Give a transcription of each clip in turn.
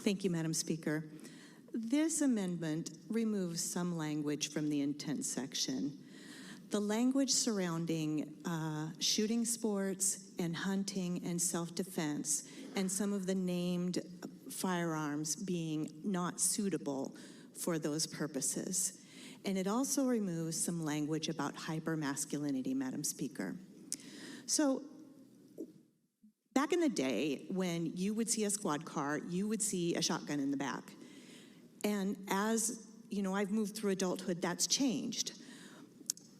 Thank you, Madam Speaker. This amendment removes some language from the intent section. The language surrounding shooting sports and hunting and self-defense and some of the named firearms being not suitable for those purposes. And it also removes some language about hypermasculinity, Madam Speaker. So back in the day, when you would see a squad car, you would see a shotgun in the back. And as you know, I've moved through adulthood, that's changed.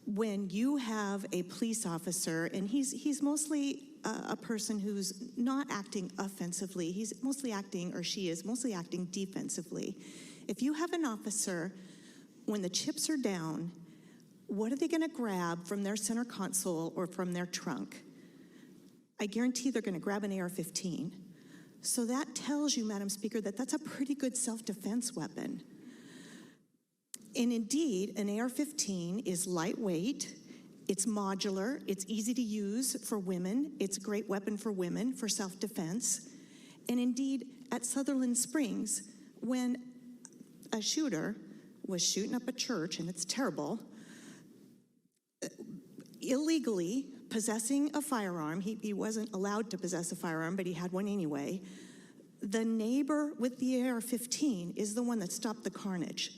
When you have a police officer, and he's mostly a person who's not acting offensively, he's mostly acting, or she is mostly acting defensively. If you have an officer, when the chips are down, what are they gonna grab from their center console or from their trunk? I guarantee they're gonna grab an AR-15. So that tells you, Madam Speaker, that that's a pretty good self-defense weapon. And indeed, an AR-15 is lightweight, it's modular, it's easy to use for women, it's a great weapon for women for self-defense. And indeed, at Sutherland Springs, when a shooter was shooting up a church, and it's terrible, illegally possessing a firearm, he wasn't allowed to possess a firearm, but he had one anyway, the neighbor with the AR-15 is the one that stopped the carnage.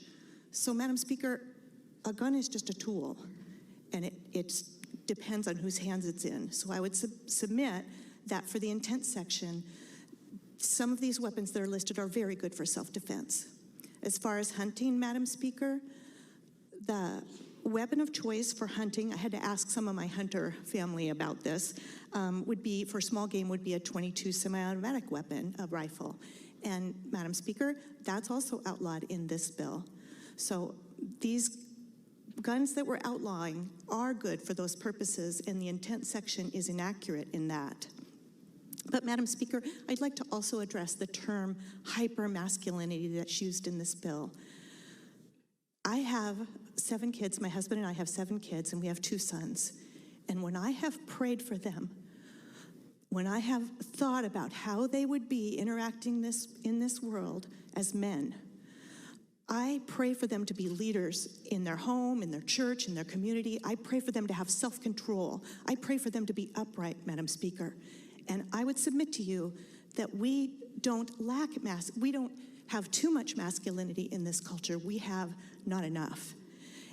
So, Madam Speaker, a gun is just a tool, and it depends on whose hands it's in. So I would submit that for the intent section, some of these weapons that are listed are very good for self-defense. As far as hunting, Madam Speaker, the weapon of choice for hunting, I had to ask some of my hunter family about this, would be, for small game, would be a .22 semi-automatic weapon, a rifle. And Madam Speaker, that's also outlawed in this bill. So these guns that we're outlawing are good for those purposes, and the intent section is inaccurate in that. But Madam Speaker, I'd like to also address the term hypermasculinity that's used in this bill. I have 7 kids, my husband and I have 7 kids, and we have 2 sons. And when I have prayed for them, when I have thought about how they would be interacting in this world as men, I pray for them to be leaders in their home, in their church, in their community. I pray for them to have self-control. I pray for them to be upright, Madam Speaker. And I would submit to you that we don't have too much masculinity in this culture. We have not enough.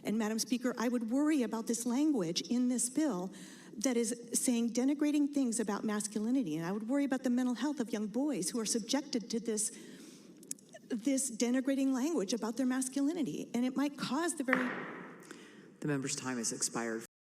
And Madam Speaker, I would worry about this language in this bill that is saying denigrating things about masculinity. And I would worry about the mental health of young boys who are subjected to this denigrating language about their masculinity, and it might cause the member's time has expired.